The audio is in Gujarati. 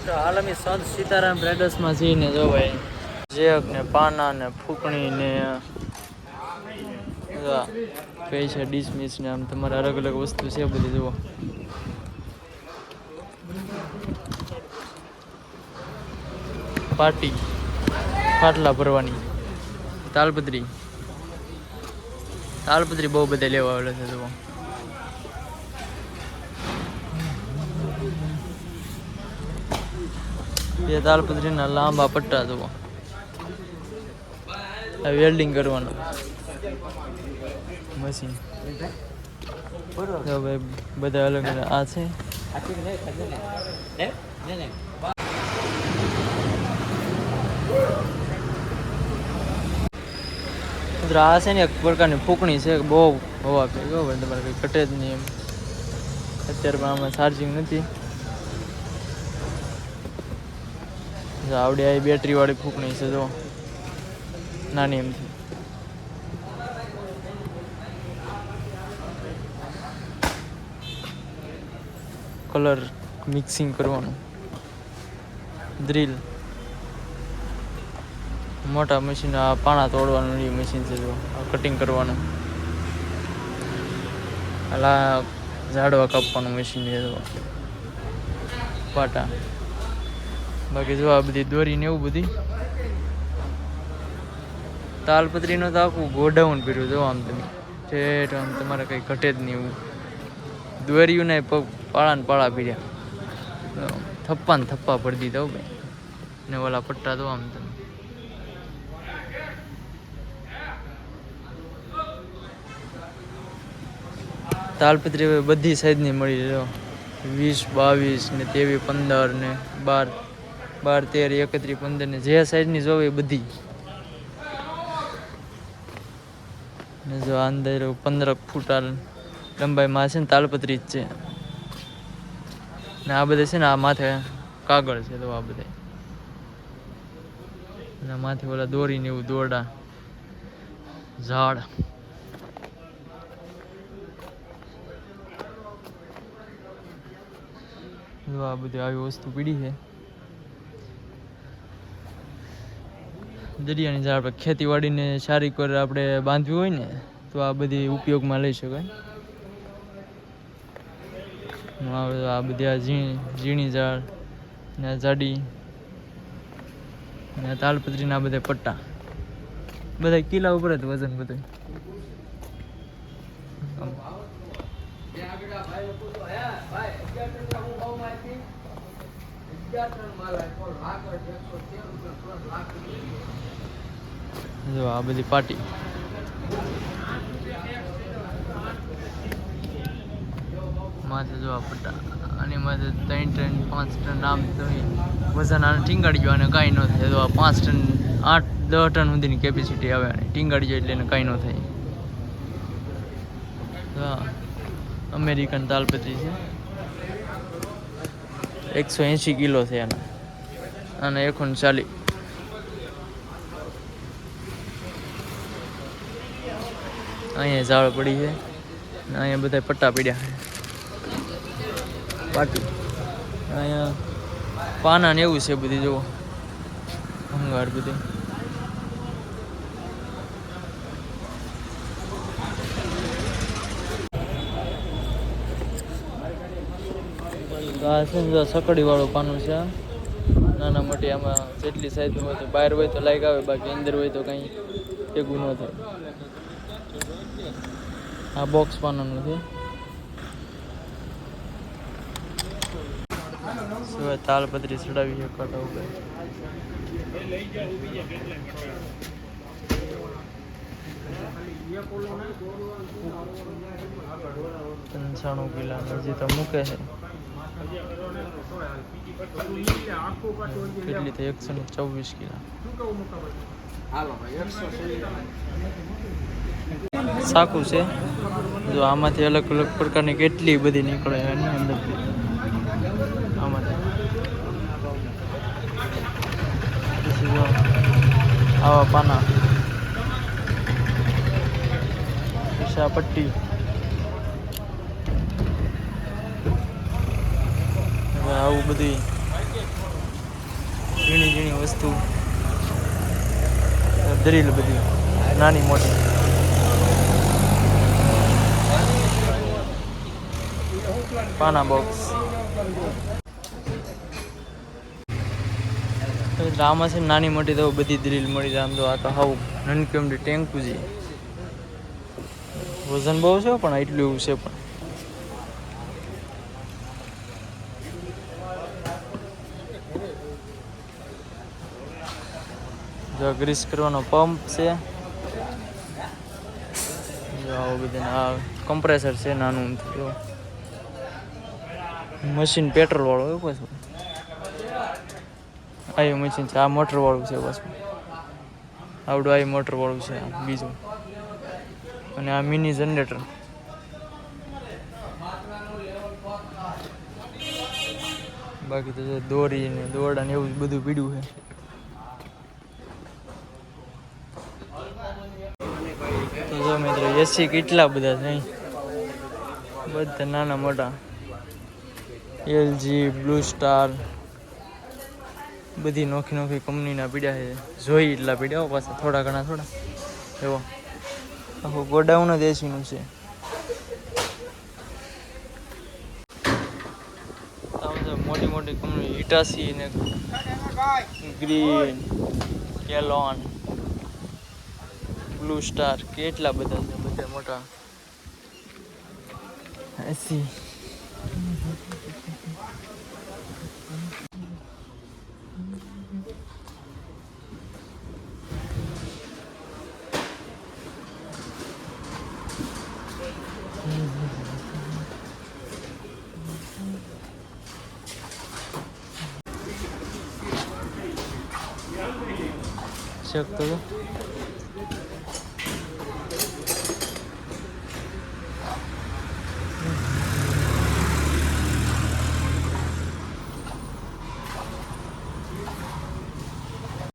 તો હાલ અમે સંત સીતારામ ટ્રેડર્સમાં જઈને જો ભાઈ જેક ને પાના ને ફૂકણી ને કઈ છે ડિસમિસ ને આમ તમારે અલગ અલગ વસ્તુ છે બધી જુઓ. પાટી ખાટલા ભરવાની તાલપત્રી બહુ બધા લેવા આવેલા છે જુઓ. બે તાલપત્રીના લાંબા પટ્ટા જુઓ. વેલ્ડિંગ કરવાનું મશીન ભાઈ બધા અલગ અલગ આ છે. આ છે ને એક પ્રકારની ફૂંકણી છે બહુ હવા ફેંકે ભાઈ તમારે કંઈ ઘટે જ નહીં એમ. અત્યારે પણ આમાં ચાર્જિંગ નથી. આવડે આ બેટરી વાળી ફૂંકણી છે જો નાની એમથી. કલર મિક્સિંગ કરવાનું. ડ્રીલ મોટા મશીન આ પાણા તોડવાનું એ મશીન છે જો કટિંગ કરવાનું. આલા ઝાડવા કાપવાનું મશીન છે જો પાટા. બાકી જો આ બધી દોરી ને એવું બધી તાલપત્રીનો તો આખું ગોડાઉન પીર્યું જો આમ તમે ઠેઠ આમ તમારે કંઈ ઘટે જ નહીં એવું. દોર્યું ને પાળા ને પાળા પીર્યા થપ્પા ને થપ્પા ભરી દીધા ભાઈ ને ઓલા પટ્ટા તો આમ તમે. તાલપત્રી બધી સાઈઝની મળી રહ્યો 20, 22 ને 23, 15 ને 12, 13, 31, 15 ને જે સાઈઝની જોવે એ બધી. ને જો અંદર 15 ફૂટ લંબાઈમાં છે ને તાલપત્રી જ છે. ને આ બધા છે ને આ માથે કાગળ છે તો આ બધા અને માથે ઓલા દોરીને એવું દોરડા ઝાડ. જો આ બધી આવી વસ્તુ પીડી છે. દરિયાની ઝાડ પર ખેતીવાડીને સારી કર આપણે બાંધવી હોય ને તો આ બધી ઉપયોગમાં લઈ શકાય. આ બધી આ ઝીણી ઝાડ ને જાડી ને તાલપત્રીના બધા પટ્ટા બધા કિલ્લા ઉપર જ વજન બધું. જો આ બધી પાટી માથે જો આ પટ્ટા આની માથે 3 ટન 5 ટન આમ વજન આને ટીંગાડી ગયો અને કાંઈ ન થાય. તો આ 5 ટન 8-10 ટન સુધીની કેપેસિટી આવે અને ટીંગાડી જાય એટલે એને કાંઈ ન થાય. હા અમેરિકન તાલપત્રી છે 180 કિલો છે એના અને 140. અહીંયા ઝાડ પડી છે ને અહીંયા બધા પટ્ટા પડ્યા છે પાટી. અહીંયા પાના ને એવું છે બધી જુઓ ભંગાર બધી. આ છે ને સકડી વાળું પાનું છે નાના મોટી. આમાં જેટલી સાઈઝ હોય તો બહાર હોય તો લાઈક આવે બાકી અંદર હોય તો કંઈ ભેગું ન થાય. આ બોક્સ પાનાનું છે. તાલપત્રી ચડાવી છે કાંટા ઉપર. 95 કિલા હજી તો મૂકે છે. કેટલી થઈ 124 કિલા. સાકું છે જો આમાંથી અલગ અલગ પ્રકારની કેટલી બધી નીકળે એની અંદર. આમાંથી આવા પાના પીસા પટ્ટી. આવું બધી કંપનીની વસ્તુ, ડ્રીલ બધી નાની મોટી. પાના બોક્સ આમાં છે નાની મોટી તો બધી ડ્રીલ મળી જાય. આમ તો આ તો હાવ નાનકી અમથી ટેન્કું છે. વજન બહુ છે પણ એટલું એવું છે. પણ જો ગ્રીસ કરવાનો પંપ છે. જો આવું બધું આ કમ્પ્રેસર છે નાનું મશીન પેટ્રોલ વાળું એવું પાછું. આ મશીન છે. આ મોટર વાળું છે પાછું. આવડું આ મોટર વાળું છે બીજું. અને આ મિની જનરેટર. બાકી તો દોરી ને દોરડા ને એવું બધું પીડ્યું છે. તો જો મિત્રો એસી કેટલા બધા છે બધા નાના મોટા. એલજી, બ્લુ સ્ટાર બધી નોખી નોખી કંપનીના પીડ્યા છે. જોઈ એટલા પીડ્યા પાછા થોડા ઘણા થોડા. એવો આખું ગોડાઉન જ એસીનું છે. મોટી મોટી કંપની ઇટાસી ને ગ્રીન, કેલોન, બ્લુ સ્ટાર કેટલા બધા છે. બધા મોટા એસી. શકતો